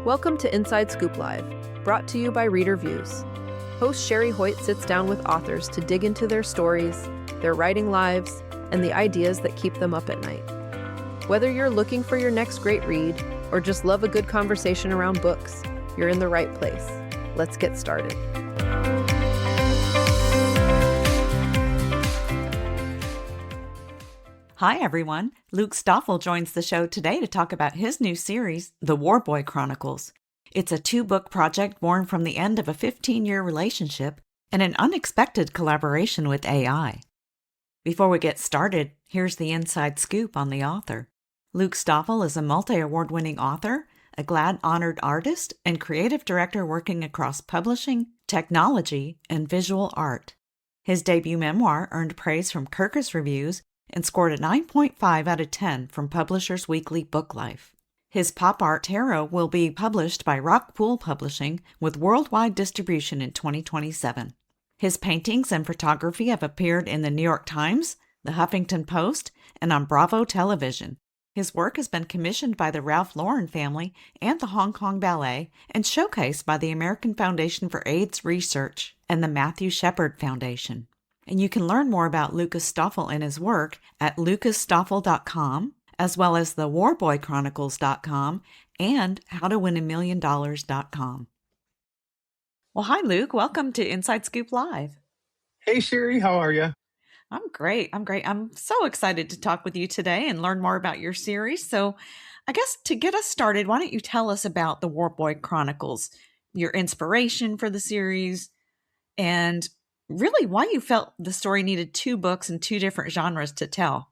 Welcome to Inside Scoop Live, brought to you by Reader Views. Host Sherry Hoyt sits down with authors to dig into their stories, their writing lives, and the ideas that keep them up at night. Whether you're looking for your next great read or just love a good conversation around books, you're in the right place. Let's get started. Hi, everyone. Luke Stoffel joins the show today to talk about his new series, The War Boy Chronicles. It's a 2-book project born from the end of a 15-year relationship and an unexpected collaboration with AI. Before we get started, here's the inside scoop on the author. Luke Stoffel is a multi-award-winning author, a GLAAD-honored artist, and creative director working across publishing, technology, and visual art. His debut memoir earned praise from Kirkus Reviews and scored a 9.5 out of 10 from Publishers Weekly Book Life. His pop art tarot will be published by Rockpool Publishing with worldwide distribution in 2027. His paintings and photography have appeared in the New York Times, the Huffington Post, and on Bravo Television. His work has been commissioned by the Ralph Lauren family and the Hong Kong Ballet and showcased by the American Foundation for AIDS Research and the Matthew Shepard Foundation. And you can learn more about Lucas Stoffel and his work at lucasstoffel.com, as well as the warboychronicles.com and howtowinamillion.com. Well, hi, Luke. Welcome to Inside Scoop Live. Hey, Sherry. How are you? I'm great. I'm so excited to talk with you today and learn more about your series. So I guess to get us started, why don't you tell us about the War Boy Chronicles, your inspiration for the series, and really why you felt the story needed 2 books and 2 different genres to tell.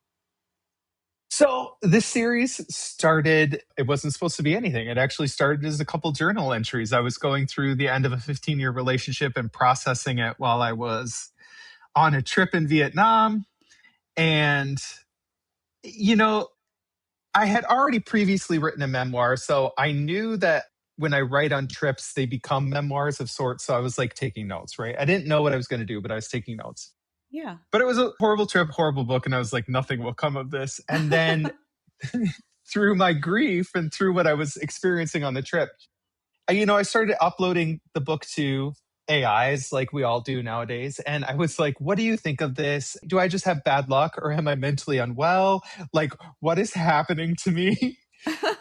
So this series started, it wasn't supposed to be anything. It actually started as a couple journal entries. I was going through the end of a 15-year relationship and processing it while I was on a trip in Vietnam. And, I had already previously written a memoir. So I knew that when I write on trips, they become memoirs of sorts. So I was like taking notes, right? I didn't know what I was going to do, but I was taking notes. Yeah. But it was a horrible trip, horrible book. And I was like, nothing will come of this. And then through my grief and through what I was experiencing on the trip, I started uploading the book to AIs like we all do nowadays. And I was like, what do you think of this? Do I just have bad luck or am I mentally unwell? Like, what is happening to me?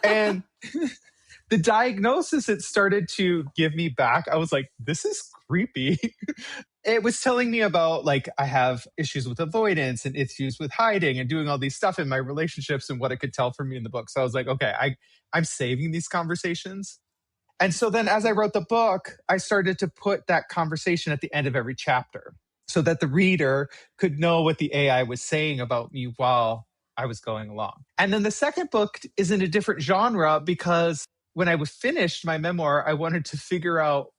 And the diagnosis it started to give me back, I was like, this is creepy. It was telling me about like I have issues with avoidance and issues with hiding and doing all these stuff in my relationships and what it could tell for me in the book. So I was like, okay, I'm saving these conversations. And so then as I wrote the book, I started to put that conversation at the end of every chapter so that the reader could know what the AI was saying about me while I was going along. And then the second book is in a different genre because when I was finished my memoir, I wanted to figure out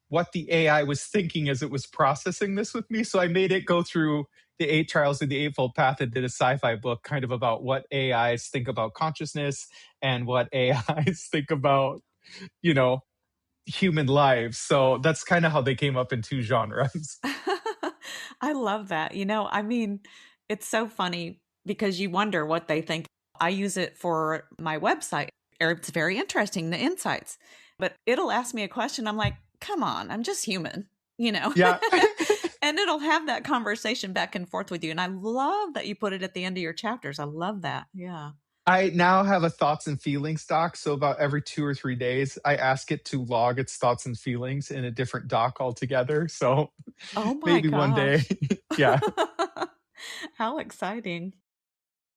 what the AI was thinking as it was processing this with me. So I made it go through the 8 Trials of the Eightfold Path and did a sci-fi book kind of about what AIs think about consciousness and what AIs think about, human lives. So that's kind of how they came up in 2 genres. I love that. It's so funny because you wonder what they think. I use it for my website. It's very interesting, the insights. But it'll ask me a question. I'm like, come on, I'm just human, Yeah. And it'll have that conversation back and forth with you. And I love that you put it at the end of your chapters. I love that. Yeah. I now have a thoughts and feelings doc. So about every 2 or 3 days, I ask it to log its thoughts and feelings in a different doc altogether. So Oh my maybe one day. gosh. Yeah. How exciting.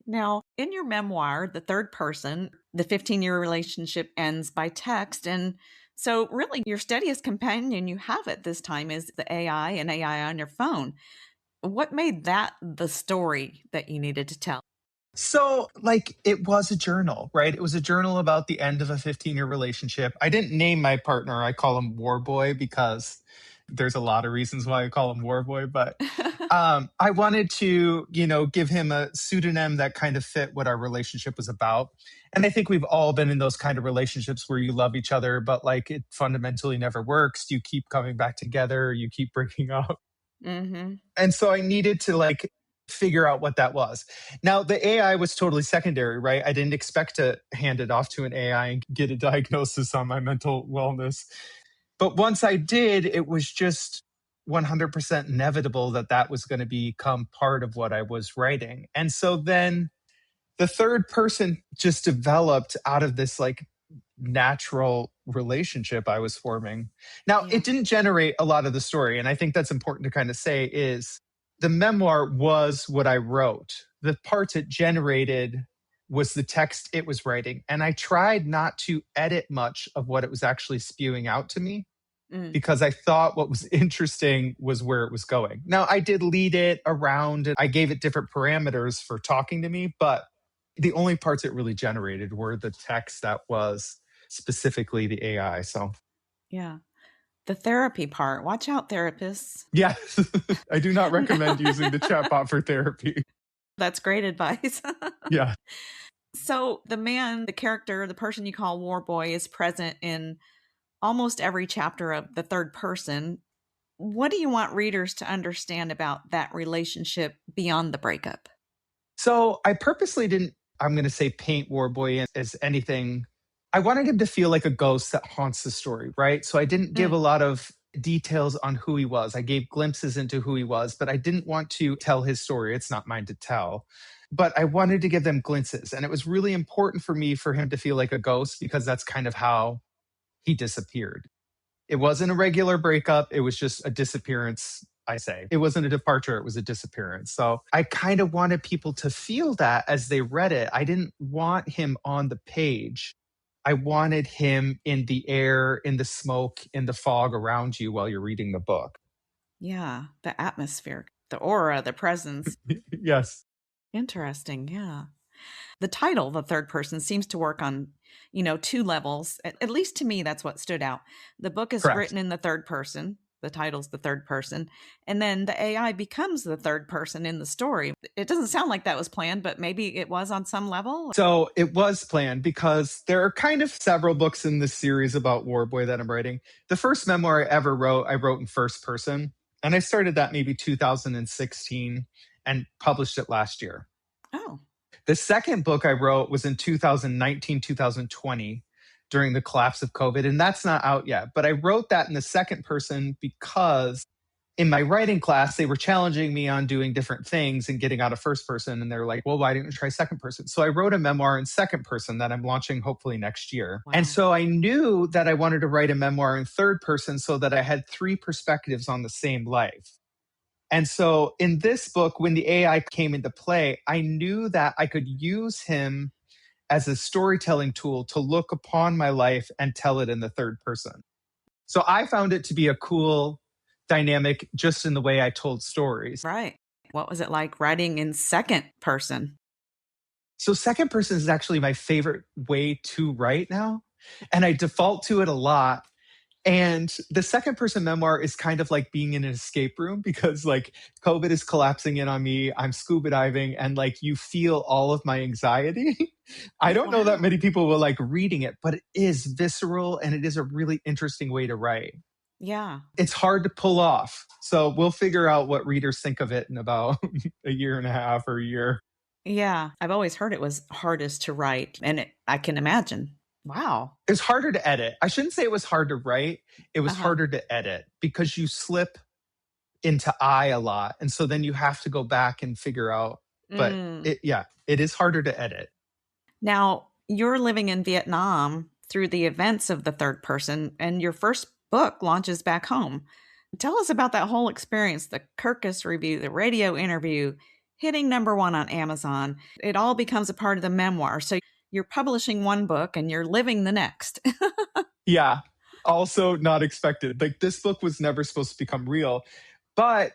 Now, in your memoir, The Third Person, the 15-year relationship ends by text. And so really your steadiest companion you have at this time is the AI and AI on your phone. What made that the story that you needed to tell? So, it was a journal, right? It was a journal about the end of a 15-year relationship. I didn't name my partner. I call him War Boy because there's a lot of reasons why I call him War Boy. But I wanted to, give him a pseudonym that kind of fit what our relationship was about. And I think we've all been in those kind of relationships where you love each other, but it fundamentally never works. You keep coming back together. You keep breaking up. Mm-hmm. And so I needed to figure out what that was. Now, the AI was totally secondary, right? I didn't expect to hand it off to an AI and get a diagnosis on my mental wellness. But once I did, it was just 100% inevitable that that was going to become part of what I was writing. And so then the third person just developed out of this like natural relationship I was forming. Now, Yeah. it didn't generate a lot of the story. And I think that's important to kind of say is the memoir was what I wrote. The parts it generated was the text it was writing. And I tried not to edit much of what it was actually spewing out to me Mm. because I thought what was interesting was where it was going. Now, I did lead it around and I gave it different parameters for talking to me, but the only parts it really generated were the text that was specifically the AI. So, Yeah. The therapy part. Watch out, therapists. yeah, I do not recommend using the chatbot for therapy. That's great advice. Yeah. So the man, the character, the person you call War Boy is present in almost every chapter of the third person. What do you want readers to understand about that relationship beyond the breakup? So I purposely didn't, I'm going to say, paint Warboy as anything. I wanted him to feel like a ghost that haunts the story, right? So I didn't give a Mm. lot of details on who he was. I gave glimpses into who he was, but I didn't want to tell his story. It's not mine to tell. But I wanted to give them glimpses. And it was really important for me for him to feel like a ghost because that's kind of how he disappeared. It wasn't a regular breakup. It was just a disappearance, I say. It wasn't a departure. It was a disappearance. So I kind of wanted people to feel that as they read it. I didn't want him on the page. I wanted him in the air, in the smoke, in the fog around you while you're reading the book. Yeah, the atmosphere, the aura, the presence. Yes. Interesting. Yeah. The title, the third person, seems to work on, two levels. At least to me, that's what stood out. The book is Correct. written in the third person. The title's the third person. And then the AI becomes the third person in the story. It doesn't sound like that was planned, but maybe it was on some level. So it was planned because there are kind of several books in this series about Warboy that I'm writing. The first memoir I ever wrote, I wrote in first person. And I started that maybe 2016 and published it last year. Oh. The second book I wrote was in 2019, 2020 during the collapse of COVID, and that's not out yet. But I wrote that in the second person because in my writing class, they were challenging me on doing different things and getting out of first person. And they're like, well, why didn't you try second person? So I wrote a memoir in second person that I'm launching hopefully next year. Wow. And so I knew that I wanted to write a memoir in third person so that I had three perspectives on the same life. And so in this book, when the AI came into play, I knew that I could use him as a storytelling tool to look upon my life and tell it in the third person. So I found it to be a cool dynamic just in the way I told stories. Right. What was it like writing in second person? So second person is actually my favorite way to write now. And I default to it a lot. And the second person memoir is kind of like being in an escape room because like COVID is collapsing in on me. I'm scuba diving and like you feel all of my anxiety. I don't know that Wow. many people will like reading it, but it is visceral and it is a really interesting way to write. Yeah. It's hard to pull off. So we'll figure out what readers think of it in about a year and a half or a year. Yeah. I've always heard it was hardest to write, and I can imagine. Wow. It's harder to edit. I shouldn't say it was hard to write. It was Uh-huh. harder to edit because you slip into I a lot. And so then you have to go back and figure out. But Mm. it is harder to edit. Now, you're living in Vietnam through the events of the third person, and your first book launches back home. Tell us about that whole experience, the Kirkus review, the radio interview, hitting #1 on Amazon. It all becomes a part of the memoir. So you're publishing one book and you're living the next. Yeah. Also not expected. Like this book was never supposed to become real. But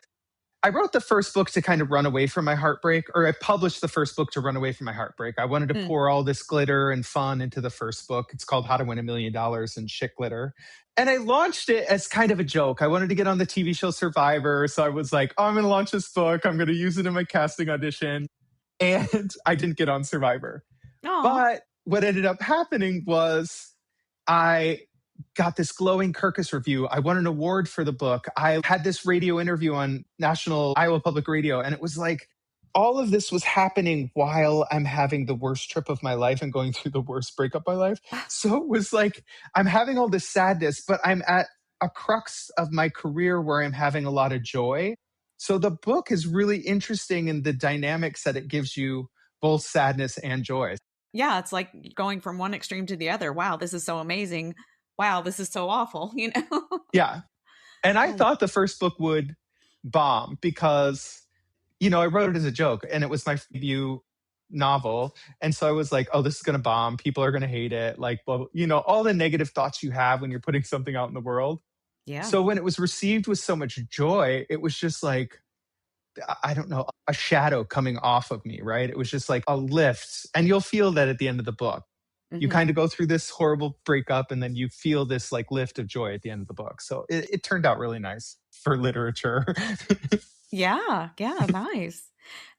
I wrote the first book to kind of run away from my heartbreak, or I published the first book to run away from my heartbreak. I wanted to Mm. pour all this glitter and fun into the first book. It's called How to Win $1 Million in Shit Glitter. And I launched it as kind of a joke. I wanted to get on the TV show Survivor. So I was like, oh, I'm going to launch this book. I'm going to use it in my casting audition. And I didn't get on Survivor. Aw. But what ended up happening was I got this glowing Kirkus review. I won an award for the book. I had this radio interview on National Iowa Public Radio, and it was like all of this was happening while I'm having the worst trip of my life and going through the worst breakup of my life. So it was like I'm having all this sadness, but I'm at a crux of my career where I'm having a lot of joy. So the book is really interesting in the dynamics that it gives you, both sadness and joy. Yeah, it's like going from one extreme to the other. Wow, this is so amazing. Wow, this is so awful, you know? Yeah. And I Oh, thought the first book would bomb because, I wrote it as a joke and it was my debut novel. And so I was like, oh, this is going to bomb. People are going to hate it. Like, well, all the negative thoughts you have when you're putting something out in the world. yeah. So when it was received with so much joy, it was just like, I don't know, a shadow coming off of me, right? It was just like a lift. And you'll feel that at the end of the book. You Mhm. kind of go through this horrible breakup and then you feel this like lift of joy at the end of the book. So it turned out really nice for literature. Yeah, yeah, nice.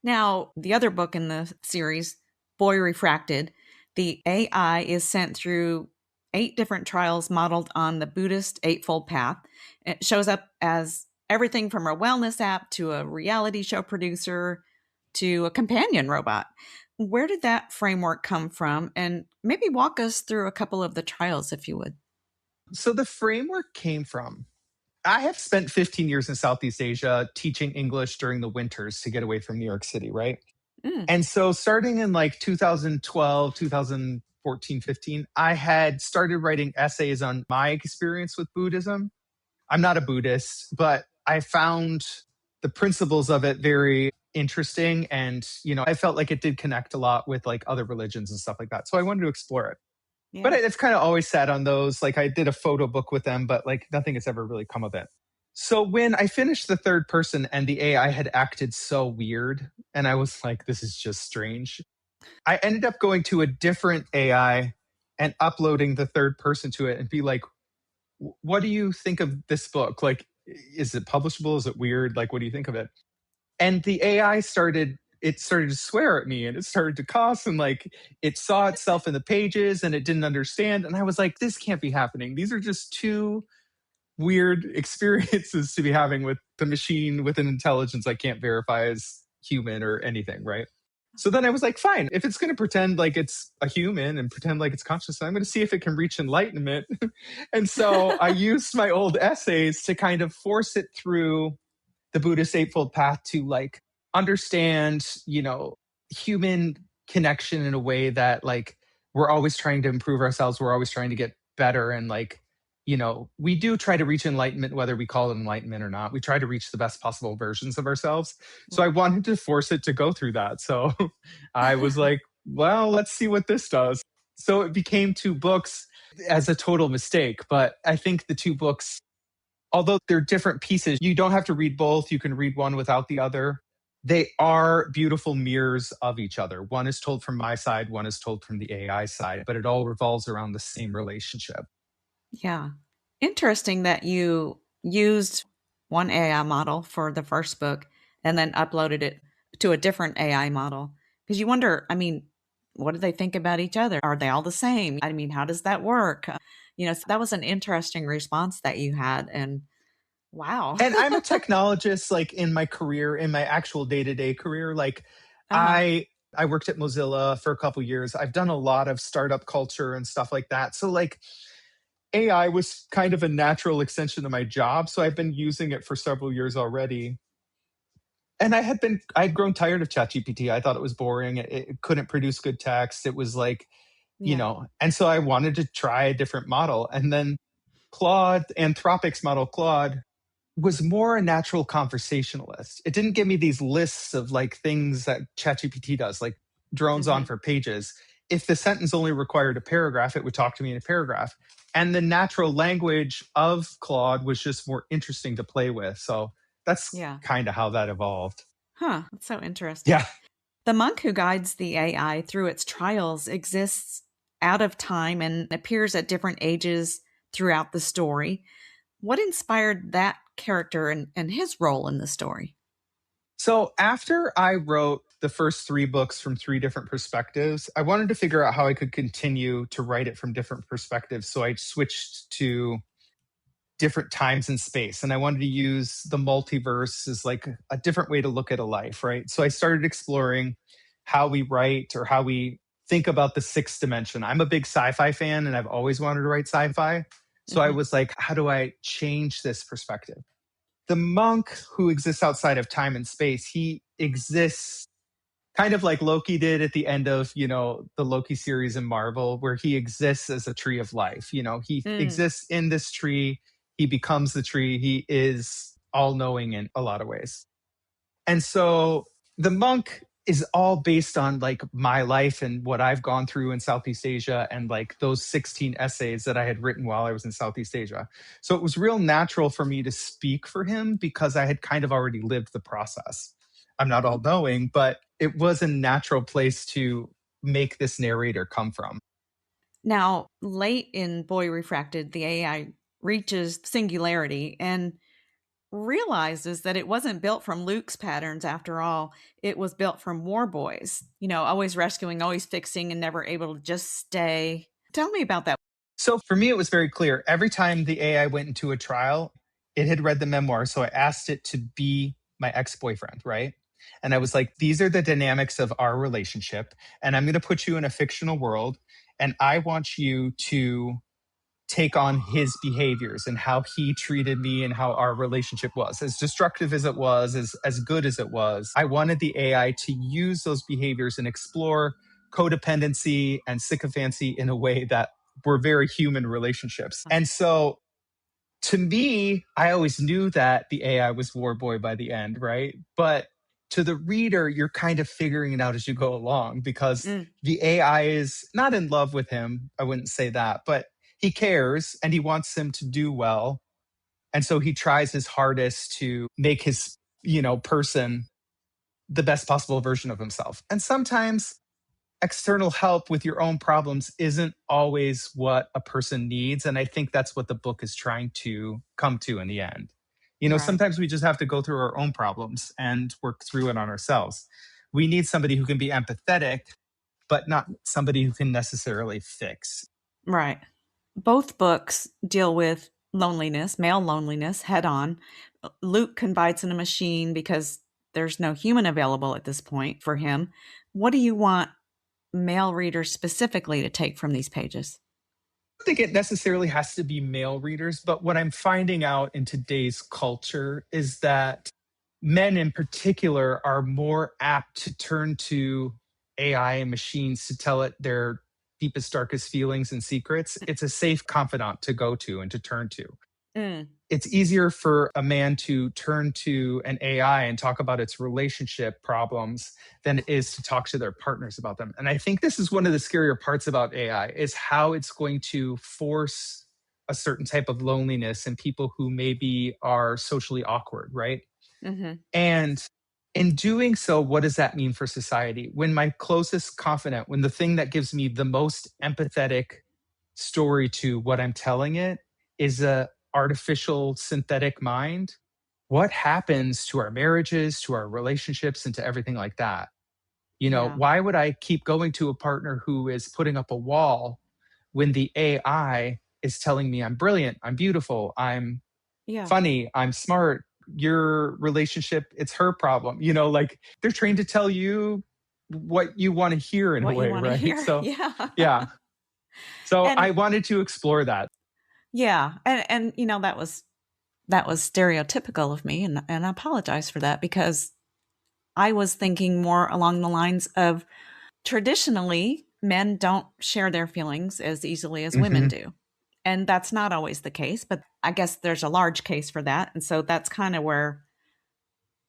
Now, the other book in the series, Boy Refracted, the AI is sent through 8 different trials modeled on the Buddhist Eightfold Path. It shows up as everything from a wellness app to a reality show producer to a companion robot. Where did that framework come from? And maybe walk us through a couple of the trials, if you would. So the framework came from I have spent 15 years in Southeast Asia teaching English during the winters to get away from New York City, right? Mm, And so starting in like 2012, 2014, 15, I had started writing essays on my experience with Buddhism. I'm not a Buddhist, but I found the principles of it very interesting. And, I felt like it did connect a lot with like other religions and stuff like that. So I wanted to explore it. But yeah. it's kind of always sat on those. Like I did a photo book with them, but like nothing has ever really come of it. So when I finished the third person and the AI had acted so weird, and I was like, this is just strange, I ended up going to a different AI and uploading the third person to it and be like, what do you think of this book? Like, is it publishable? Is it weird? Like, what do you think of it? And the AI started to swear at me and it started to cuss and like it saw itself in the pages and it didn't understand. And I was like, this can't be happening. These are just two weird experiences to be having with the machine with an intelligence I can't verify as human or anything, right? So then I was like, fine, if it's going to pretend like it's a human and pretend like it's conscious, I'm going to see if it can reach enlightenment. And so I used my old essays to kind of force it through the Buddhist Eightfold Path to like understand, human connection in a way that like we're always trying to improve ourselves. We're always trying to get better. And like, we do try to reach enlightenment, whether we call it enlightenment or not. We try to reach the best possible versions of ourselves. So I wanted to force it to go through that. So I was like, well, let's see what this does. So it became 2 books as a total mistake. But I think the 2 books, although they're different pieces, you don't have to read both. You can read one without the other. They are beautiful mirrors of each other. One is told from my side, one is told from the AI side, but it all revolves around the same relationship. Yeah. Interesting that you used one AI model for the first book and then uploaded it to a different AI model. Because you wonder, I mean, what do they think about each other? Are they all the same? I mean, how does that work? So that was an interesting response that you had. And wow. And I'm a technologist, like in my career, in my actual day-to-day career. Like Uh-huh. I worked at Mozilla for a couple years. I've done a lot of startup culture and stuff like that. So like AI was kind of a natural extension of my job. So I've been using it for several years already. And I'd grown tired of ChatGPT. I thought it was boring. It couldn't produce good text. It was like, Yeah. and so I wanted to try a different model. And then Claude, Anthropic's model, Claude, was more a natural conversationalist. It didn't give me these lists of like things that ChatGPT does, like drones on Hmm. for pages. If the sentence only required a paragraph, it would talk to me in a paragraph. And the natural language of Claude was just more interesting to play with. So that's Yeah. kind of how that evolved. Huh. That's so interesting. Yeah. The monk who guides the AI through its trials exists out of time and appears at different ages throughout the story. What inspired that character and his role in the story? So after I wrote the first 3 books from 3 different perspectives, I wanted to figure out how I could continue to write it from different perspectives. So I switched to different times and space. And I wanted to use the multiverse as like a different way to look at a life, right? So I started exploring how we write or how we think about the sixth dimension. I'm a big sci-fi fan and I've always wanted to write sci-fi. So I Hmm. was like, how do I change this perspective? The monk who exists outside of time and space, he exists kind of like Loki did at the end of, the Loki series in Marvel, where he exists as a tree of life. He Mm. exists in this tree. He becomes the tree. He is all knowing in a lot of ways. And so the monk is all based on like my life and what I've gone through in Southeast Asia and like those 16 essays that I had written while I was in Southeast Asia. So it was real natural for me to speak for him because I had kind of already lived the process. I'm not all knowing, but it was a natural place to make this narrator come from. Now, late in Boy Refracted, the AI reaches singularity and realizes that it wasn't built from Luke's patterns after all. It was built from War Boys, always rescuing, always fixing, and never able to just stay. Tell me about that. So for me, it was very clear. Every time the AI went into a trial, it had read the memoir. So I asked it to be my ex boyfriend, right? And I was like, these are the dynamics of our relationship. And I'm going to put you in a fictional world. And I want you to take on his behaviors and how he treated me and how our relationship was. As destructive as it was, as good as it was, I wanted the AI to use those behaviors and explore codependency and sycophancy in a way that were very human relationships. And so to me, I always knew that the AI was War Boy by the end, right? But to the reader, you're kind of figuring it out as you go along because Mm, the AI is not in love with him. I wouldn't say that, but he cares and he wants him to do well. And so he tries his hardest to make his, person the best possible version of himself. And sometimes external help with your own problems isn't always what a person needs. And I think that's what the book is trying to come to in the end. right. Sometimes we just have to go through our own problems and work through it on ourselves. We need somebody who can be empathetic, but not somebody who can necessarily fix. Right. Both books deal with loneliness, male loneliness, head on. Luke confides in a machine because there's no human available at this point for him. What do you want male readers specifically to take from these pages? I think it necessarily has to be male readers, but what I'm finding out in today's culture is that men in particular are more apt to turn to AI and machines to tell it their deepest, darkest feelings and secrets. It's a safe confidant to go to and to turn to. Mm, It's easier for a man to turn to an AI and talk about its relationship problems than it is to talk to their partners about them. And I think this is one of the scarier parts about AI is how it's going to force a certain type of loneliness in people who maybe are socially awkward, right? hmm. And in doing so, what does that mean for society? When my closest confidant, when the thing that gives me the most empathetic story to what I'm telling it is a artificial synthetic mind, what happens to our marriages, to our relationships, and to everything like that? Yeah. Why would I keep going to a partner who is putting up a wall when the AI is telling me I'm brilliant, I'm beautiful, I'm Yeah. funny, I'm smart? Your relationship, it's her problem. Like they're trained to tell you what you want to hear in a What you way, want to right? hear. So, Yeah. yeah. So I And wanted to explore that. yeah. And that was stereotypical of me and I apologize for that because I was thinking more along the lines of traditionally men don't share their feelings as easily as women Mhm. do. And that's not always the case, but I guess there's a large case for that. And so that's kind of where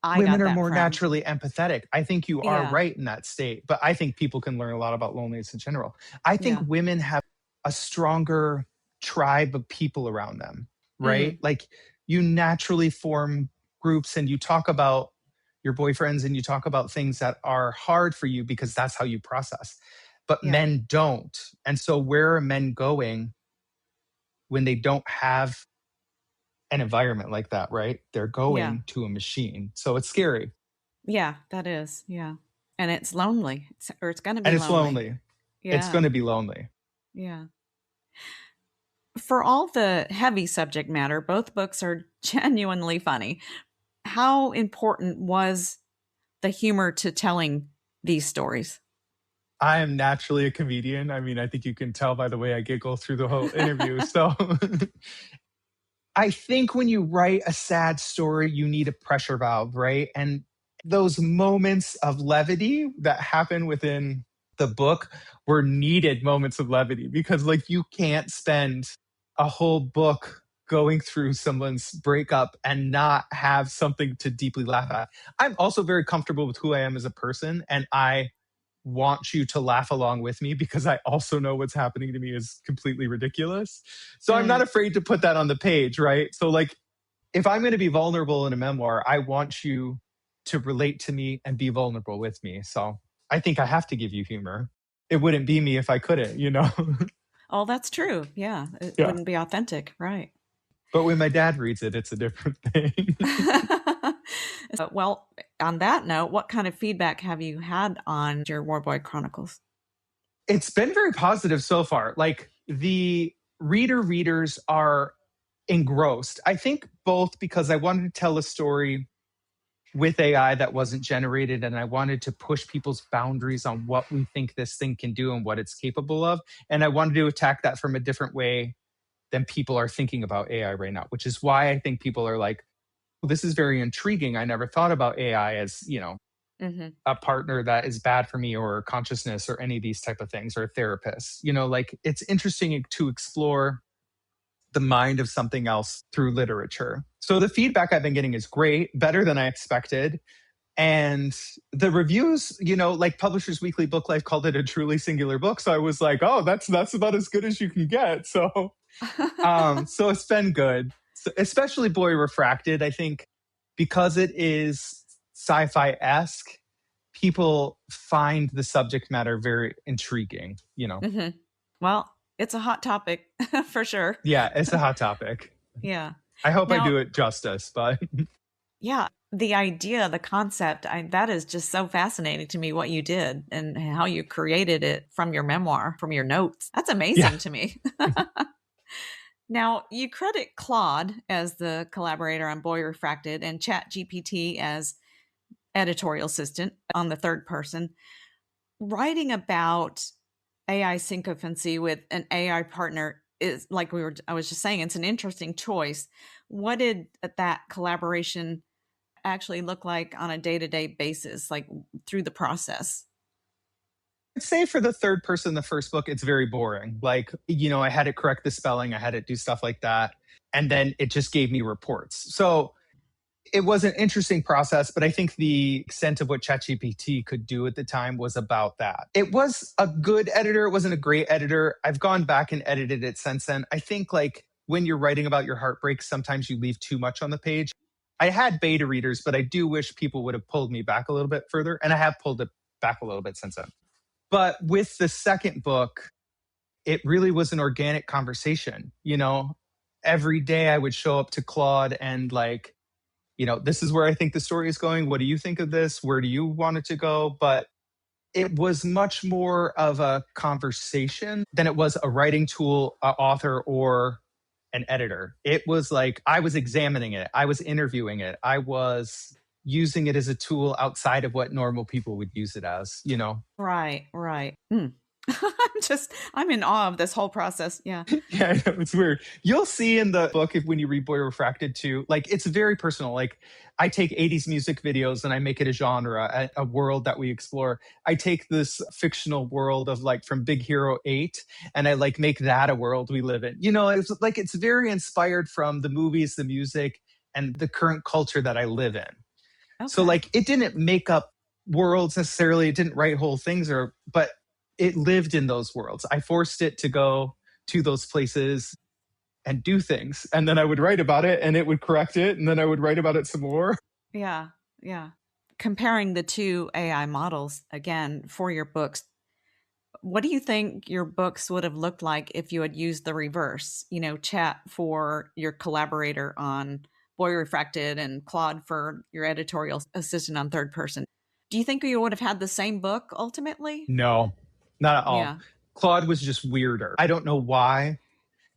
I Women got are that more from. naturally empathetic. I think you are Yeah. right in that state, but I think people can learn a lot about loneliness in general. I think Yeah. women have a stronger tribe of people around them, right? Mm, Like you naturally form groups and you talk about your boyfriends and you talk about things that are hard for you because that's how you process. But yeah. men don't. And so where are men going when they don't have an environment like that, right? They're Yeah. going to a machine. So it's scary Yeah, that is. Yeah. And it's lonely. Or it's going to and be it's lonely. lonely. It's Yeah. going to be lonely. Yeah. For all the heavy subject matter, both books are genuinely funny. How important was the humor to telling these stories? I am naturally a comedian. I mean, I think you can tell by the way I giggle through the whole interview. So I think when you write a sad story, you need a pressure valve, right? And those moments of levity that happen within the book were needed moments of levity because, like, you can't spend a whole book going through someone's breakup and not have something to deeply laugh at. I'm also very comfortable with who I am as a person, and I want you to laugh along with me because I also know what's happening to me is completely ridiculous. So I'm not Mm. afraid to put that on the page, right? So, like, if I'm going to be vulnerable in a memoir, I want you to relate to me and be vulnerable with me. So I think I have to give you humor. It wouldn't be me if I couldn't, you know? Oh, that's true. Yeah, it Yeah. wouldn't be authentic, right? But when my dad reads it, it's a different thing. Well, on that note, what kind of feedback have you had on your War Boy Chronicles? It's been very positive so far. Like, the readers are engrossed. I think both because I wanted to tell a story with AI that wasn't generated, and I wanted to push people's boundaries on what we think this thing can do and what it's capable of. And I wanted to attack that from a different way than people are thinking about AI right now, which is why I think people are like, "Oh, this is very intriguing. I never thought about AI as, Hmm. a partner that is bad for me, or consciousness, or any of these type of things, or a therapist." Like, it's interesting to explore the mind of something else through literature. So the feedback I've been getting is great, better than I expected. And the reviews, like Publishers Weekly Book Life called it a truly singular book. So I was like, oh, that's about as good as you can get. So it's been good. So, especially Boy Refracted, I think, because it is sci-fi-esque, people find the subject matter very intriguing. Hmm. Well, it's a hot topic for sure. Yeah, it's a hot topic. Yeah. I hope I Now, do it justice, but yeah, the idea, the concept, that is just so fascinating to me what you did and how you created it from your memoir, from your notes. That's yeah. amazing to me. Now, you credit Claude as the collaborator on Boy Refracted and ChatGPT as editorial assistant on the third person. Writing about AI sycophancy with an AI partner is like I was just saying, it's an interesting choice. What did that collaboration actually look like on a day-to-day basis, like through the process? I'd say for the third person, the first book, it's very boring. Like, I had it correct the spelling, I had it do stuff like that. And then it just gave me reports. So it was an interesting process, but I think the extent of what ChatGPT could do at the time was about that. It was a good editor. It wasn't a great editor. I've gone back and edited it since then. I think, like, when you're writing about your heartbreak, sometimes you leave too much on the page. I had beta readers, but I do wish people would have pulled me back a little bit further. And I have pulled it back a little bit since then. But with the second book, it really was an organic conversation. Every day I would show up to Claude and, like, this is where I think the story is going. What do you think of this? Where do you want it to go? But it was much more of a conversation than it was a writing tool, an author, or an editor. It was like I was examining it, I was interviewing it, I was using it as a tool outside of what normal people would use it as. Right, right. I'm in awe of this whole process. Yeah. Yeah, I know, it's weird. You'll see in the book, when you read Boy Refracted too, like, it's very personal. Like, I take 80s music videos and I make it a genre, a world that we explore. I take this fictional world of, like, from Big Hero 8, and I, like, make that a world we live in. It's like, it's very inspired from the movies, the music, and the current culture that I live in. So, Okay. like, it didn't make up worlds necessarily. It didn't write whole things, but it lived in those worlds. I forced it to go to those places and do things. And then I would write about it and it would correct it. And then I would write about it some more. Yeah, yeah. Comparing the two AI models again for your books, what do you think your books would have looked like if you had used the reverse? Chat for your collaborator on Boy Refracted and Claude for your editorial assistant on third person. Do you think you would have had the same book ultimately? No, not at all. Yeah. Claude was just weirder. I don't know why.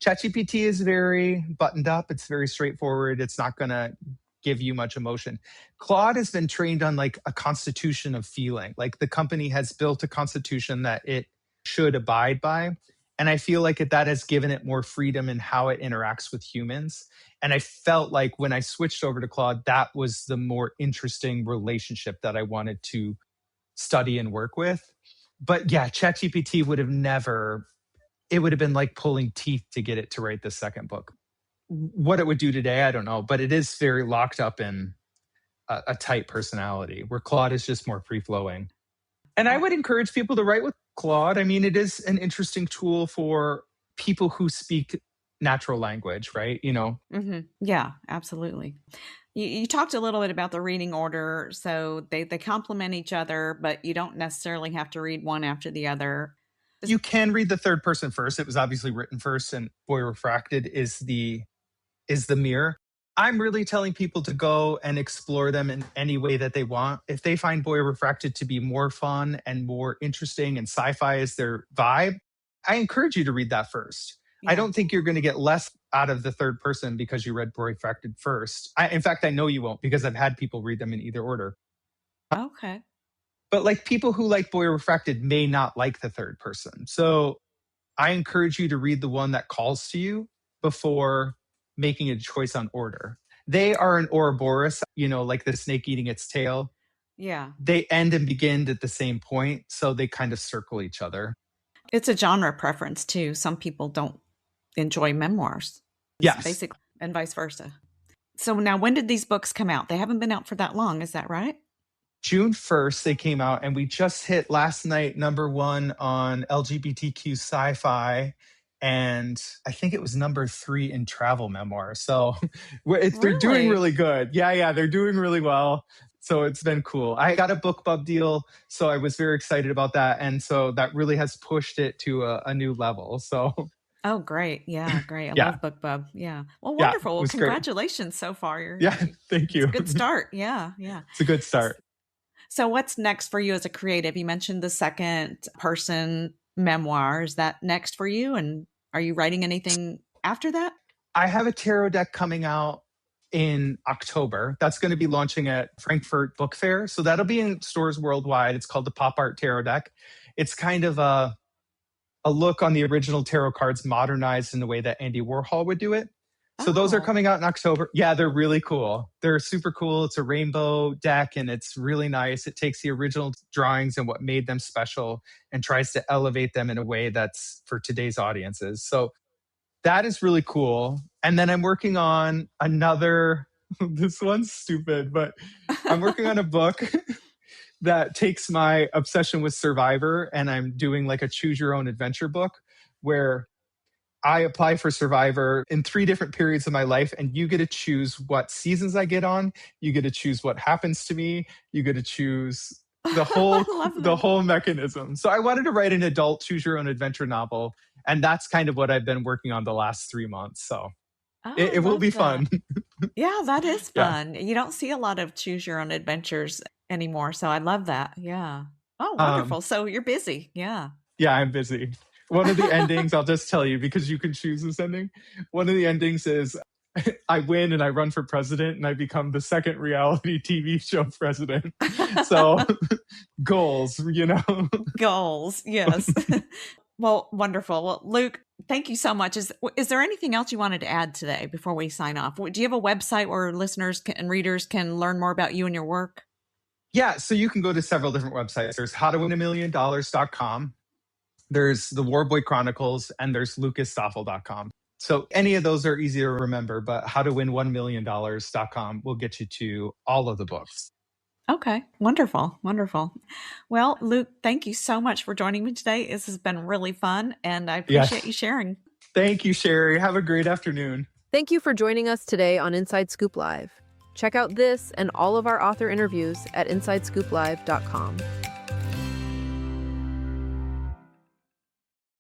ChatGPT is very buttoned up. It's very straightforward. It's not going to give you much emotion. Claude has been trained on like a constitution of feeling. Like the company has built a constitution that it should abide by. And I feel like that has given it more freedom in how it interacts with humans. And I felt like when I switched over to Claude, that was the more interesting relationship that I wanted to study and work with. But yeah, ChatGPT would have never, it would have been like pulling teeth to get it to write the second book. What it would do today, I don't know, but it is very locked up in a tight personality where Claude is just more free flowing. And I would encourage people to write with Claude. I mean, it is an interesting tool for people who speak natural language, right? You know? Yeah, absolutely. You talked a little bit about the reading order. So they complement each other, but you don't necessarily have to read one after the other. You can read the third person first. It was obviously written first, and Boy Refracted is the mirror. I'm really telling people to go and explore them in any way that they want. If they find Boy Refracted to be more fun and more interesting and sci-fi is their vibe, I encourage you to read that first. Yeah. I don't think you're going to get less out of the third person because you read Boy Refracted first. In fact, I know you won't because I've had people read them in either order. Okay. But like people who like Boy Refracted may not like the third person. So I encourage you to read the one that calls to you before making a choice on order. They are an Ouroboros, you know, like the snake eating its tail. Yeah. They end and begin at the same point, so they kind of circle each other. It's a genre preference too. Some people don't enjoy memoirs. Yes. Basically, and vice versa. So now when did these books come out? They haven't been out for that long, is that right? June 1st, they came out, and we just hit last night #1 on LGBTQ sci-fi. And I think it was #3 in travel memoir. So they're doing really good. Yeah, they're doing really well. So it's been cool. I got a BookBub deal, so I was very excited about that. And so that really has pushed it to a new level. So. Oh, great. Yeah, great. I Yeah. love BookBub. Yeah. Well, Yeah, wonderful. it Well, was great. congratulations so far. Yeah, thank you. It's a good start. Yeah. It's a good start. So what's next for you as a creative? You mentioned the second person memoir. Is that next for you? And are you writing anything after that? I have a tarot deck coming out in October. That's going to be launching at Frankfurt Book Fair. So that'll be in stores worldwide. It's called the Pop Art Tarot Deck. It's kind of a look on the original tarot cards modernized in the way that Andy Warhol would do it. So those are coming out in October. Yeah, they're really cool. They're super cool. It's a rainbow deck and it's really nice. It takes the original drawings and what made them special and tries to elevate them in a way that's for today's audiences. So that is really cool. And then I'm working on another, this one's stupid, but I'm working on a book that takes my obsession with Survivor, and I'm doing like a choose your own adventure book where I apply for Survivor in 3 different periods of my life, and you get to choose what seasons I get on. You get to choose what happens to me. You get to choose the whole mechanism. So I wanted to write an adult choose your own adventure novel, and that's kind of what I've been working on the last 3 months. So it will be fun. Yeah, that is fun. You don't see a lot of choose your own adventures anymore. So I love that. Yeah. Oh, wonderful. So you're busy. Yeah. Yeah, I'm busy. One of the endings, I'll just tell you because you can choose this ending. One of the endings is I win and I run for president and I become the second reality TV show president. So goals, you know. Goals, yes. Well, wonderful. Well, Luke, thank you so much. Is there anything else you wanted to add today before we sign off? Do you have a website where listeners and readers can learn more about you and your work? Yeah, so you can go to several different websites. There's howtowinamillion.com. There's the War Boy Chronicles, and there's lucasstoffel.com. So any of those are easy to remember, but howtowin$1,000,000.com will get you to all of the books. Okay, wonderful, wonderful. Well, Luke, thank you so much for joining me today. This has been really fun, and I appreciate you sharing. Thank you, Sherry. Have a great afternoon. Thank you for joining us today on Inside Scoop Live. Check out this and all of our author interviews at InsideScoopLive.com.